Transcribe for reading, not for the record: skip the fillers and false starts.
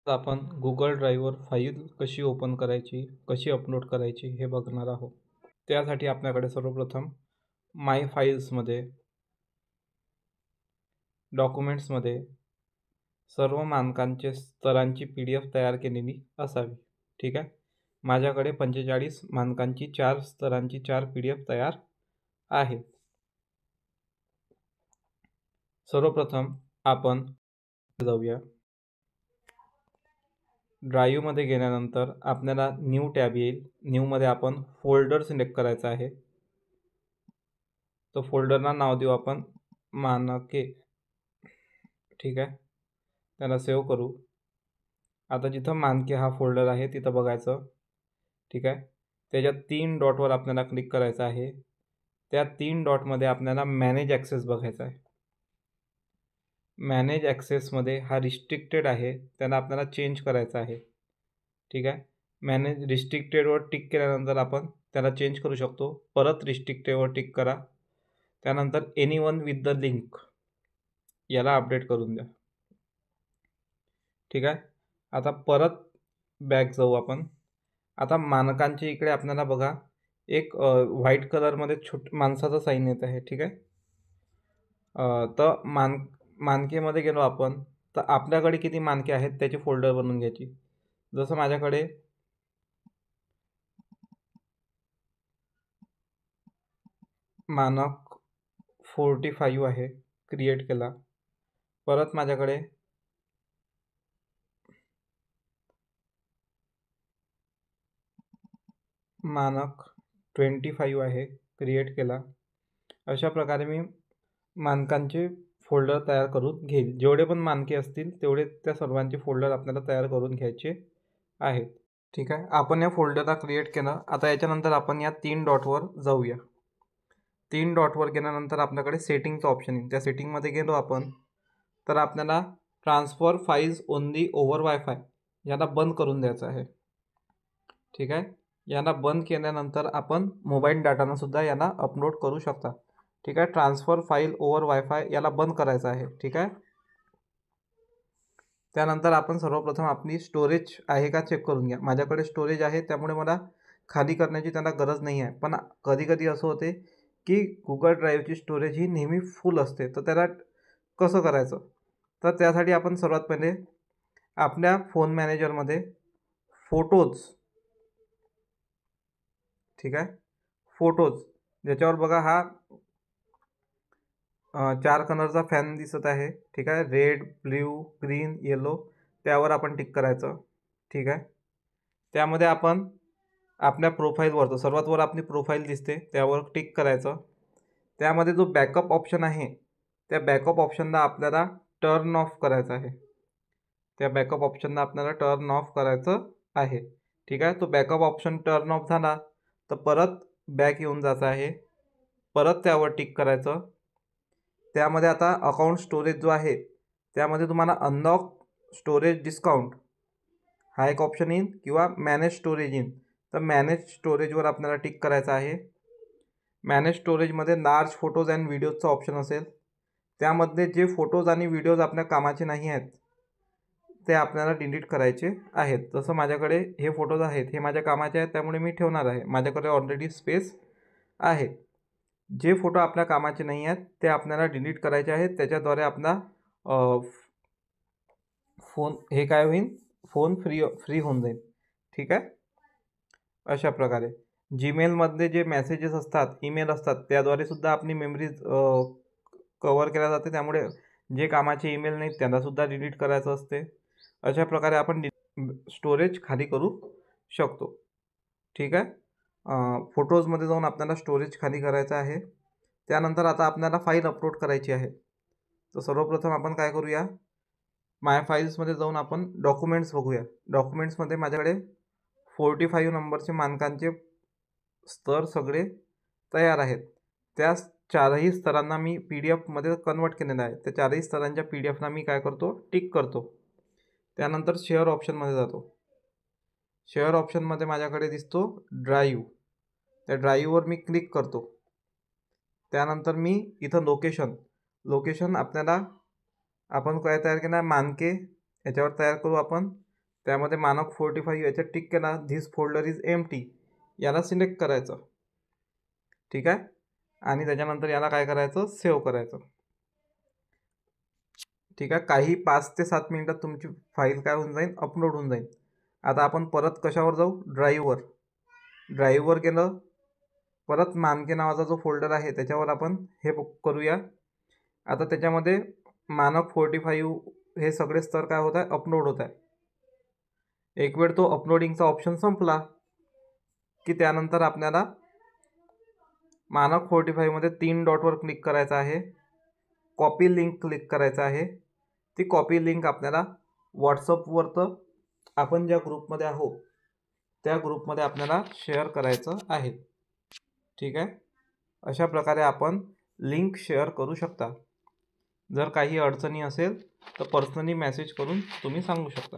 तर आपण Google ड्राईव्हवर file कशी ओपन करायची, कशी अपलोड करायची हे बघणार आहोत. त्यासाठी आपल्याकडे सर्वप्रथम माय फाईल्समध्ये, डॉक्युमेंट्समध्ये सर्व मानकांचे स्तरांची PDF तयार केलेली असावी. ठीक आहे. माझ्याकडे 45 मानकांची 4 स्तरांची 4 PDF तयार आहेत. सर्वप्रथम आपण जाऊया. ड्राईव्हमध्ये गेल्यानंतर आपल्याला न्यू टॅब येईल. न्यूमध्ये आपण फोल्डर सिलेक्ट करायचा आहे. तो फोल्डरला नाव देऊ आपण मानके. ठीक आहे. त्याला सेव्ह करू. आता जिथं मानके हा फोल्डर आहे तिथं बघायचं. ठीक आहे. त्याच्यात 3 डॉटवर आपल्याला क्लिक करायचं आहे. त्या 3 डॉटमध्ये आपल्याला मॅनेज ॲक्सेस बघायचा आहे. मॅनेज ॲक्सेसमध्ये हा रिस्ट्रिक्टेड आहे, त्याला आपल्याला चेंज करायचा आहे. ठीक आहे. मॅनेज रिस्ट्रिक्टेडवर टिक केल्यानंतर आपण त्याला चेंज करू शकतो. परत रिस्ट्रिक्टेडवर टिक करा. त्यानंतर एनीवन विथ द लिंक याला अपडेट करून द्या. ठीक आहे. आता परत बॅक जाऊ आपण. आता मानकांच्या इकडे आपल्याला बघा एक व्हाईट कलरमध्ये माणसाचं साईन येत आहे. ठीक आहे. तर मानकेमध्ये गेलो आपण तर आपल्याकडे किती मानके आहेत त्याची फोल्डर बनवून घ्यायची. जसं माझ्याकडे मानक 45 आहे, क्रिएट केला. परत माझ्याकडे मानक 25 आहे, क्रिएट केला. अशा प्रकारे मी मानकांचे फोल्डर तयार करून घेईल. जेवढे पण मानके असतील तेवढे त्या सर्वांचे फोल्डर आपल्याला तयार करून घ्यायचे आहेत. ठीक आहे. आपण या फोल्डरला क्रिएट केलं. आता याच्यानंतर आपण या 3 डॉटवर जाऊया. 3 डॉटवर गेल्यानंतर आपल्याकडे सेटिंगचं ऑप्शन येईल. त्या सेटिंगमध्ये गेलो आपण तर आपल्याला transfer files only over wifi याला बंद करून द्यायचं आहे. ठीक आहे. याला बंद केल्यानंतर आपण मोबाईल डाटानं सुद्धा याला अपलोड करू शकता. ठीक आहे. ट्रान्सफर फाईल ओव्हर वायफाय याला बंद करायचं आहे. ठीक आहे. त्यानंतर आपण सर्वप्रथम आपली स्टोरेज आहे का चेक करून घ्या. माझ्याकडे स्टोरेज आहे त्यामुळे मला खाली करण्याची त्यांना गरज नाही आहे. पण कधी कधी असं होते की गुगल ड्राईव्हची स्टोरेज ही नेहमी फुल असते. तर त्याला कसं करायचं, तर त्यासाठी आपण सर्वात पहिले आपल्या फोन मॅनेजरमध्ये फोटोज, ठीक आहे, फोटोज ज्याच्यावर बघा हा 4 कलरचा फॅन दिसत आहे. ठीक आहे. रेड, ब्ल्यू, ग्रीन, येलो त्यावर आपण टिक करायचं. ठीक आहे. त्यामध्ये आपण आपल्या प्रोफाईलवर सर्वात वर आपली प्रोफाईल दिसते त्यावर टिक करायचं. त्यामध्ये जो बॅकअप ऑप्शन आहे त्या बॅकअप ऑप्शनला आपल्याला टर्न ऑफ करायचं आहे. त्या बॅकअप ऑप्शनला आपल्याला टर्न ऑफ करायचं आहे. ठीक आहे. तो बॅकअप ऑप्शन टर्न ऑफ झाला तर परत बॅक येऊन जायचं आहे. परत त्यावर टिक करायचं. त्यामध्ये आता अकाउंट स्टोरेज जो आहे त्यामध्ये तुम्हाला अनलॉक स्टोरेज डिस्काउंट हा एक ऑप्शन येईल किंवा मॅनेज स्टोरेज येईल. तर मॅनेज स्टोरेजवर आपल्याला टिक करायचं आहे. मॅनेज स्टोरेजमध्ये लार्ज फोटोज अँड व्हिडिओजचा ऑप्शन असेल. त्यामधले जे फोटोज आणि व्हिडिओज आपल्या कामाचे नाही आहेत ते आपल्याला डिलीट करायचे आहेत. जसं माझ्याकडे हे फोटोज आहेत हे माझ्या कामाचे आहेत त्यामुळे मी ठेवणार आहे. माझ्याकडे ऑलरेडी स्पेस आहे. जे फोटो आपल्या कामाचे नाही आहेत ते आपल्याला डिलीट करायचे आहेत. त्याच्याद्वारे आपला फोन हे काय होईल, फोन फ्री होऊन जाईल. ठीक आहे. अशा प्रकारे जीमेलमधले जे मेसेजेस असतात, ईमेल असतात त्याद्वारे सुद्धा आपली मेमरीज कवर केल्या जाते. त्यामुळे जे कामाचे ईमेल नाहीत त्यांनासुद्धा डिलीट करायचं असते. अशा प्रकारे आपण स्टोरेज खाली करू शकतो. ठीक आहे. फोटोजमध्ये जाऊन आपल्याला स्टोरेज खाली करायचं आहे. त्यानंतर आता आपल्याला फाईल अपलोड करायची आहे. तर सर्वप्रथम आपण काय करूया, माय फाईल्समध्ये जाऊन आपण डॉक्युमेंट्स बघूया. डॉक्युमेंट्समध्ये माझ्याकडे 45 नंबरचे मानकांचे स्तर सगळे तयार आहेत. त्या 4ही स्तरांना मी PDF कन्वर्ट केलेलं आहे. त्या 4ही स्तरांच्या PDFला मी काय करतो, टिक करतो. त्यानंतर शेअर ऑप्शनमध्ये जातो. शेअर ऑप्शनमध्ये माझ्याकडे दिसतो ड्राईव्ह. त्या ड्राईव्हवर मी क्लिक करतो. त्यानंतर मी इथं लोकेशन आपल्याला आपण काय तयार केलं आहे, मानके याच्यावर तयार करू आपण. त्यामध्ये मानक 45 याच्यात टिक केला, धिस फोल्डर इज एम्प्टी याला सिलेक्ट करायचं, ठीक आहे. आणि त्याच्यानंतर याला काय करायचं, सेव्ह करायचं, ठीक आहे. काही 5 ते 7 मिनिटात तुमची फाईल काय होऊन जाईल, अपलोड होऊन जाईल. आता आपण परत कशावर जाऊ, ड्राईव्हवर गेलं, परत मानके नावाचा जो फोल्डर आहे त्याच्यावर आपण हे करूया. आता त्याच्यामध्ये मानक 45 हे सगळे स्तर काय होत आहे, अपलोड होत आहे. एक वेळ तो अपलोडिंगचा ऑप्शन संपला की त्यानंतर आपल्याला मानक 45 मध्ये 3 डॉटवर क्लिक करायचं आहे, कॉपी लिंक क्लिक करायचं आहे. ती कॉपी लिंक आपल्याला व्हॉट्सअपवर तर आपण ज्या ग्रुपमध्ये आहोत त्या ग्रुपमध्ये आपल्याला शेअर करायचं आहे, ठीक आहे. अशा प्रकारे आपण लिंक शेअर करू शकता. जर काही अडचणी असेल तर पर्सनली मेसेज करून तुम्ही सांगू शकता.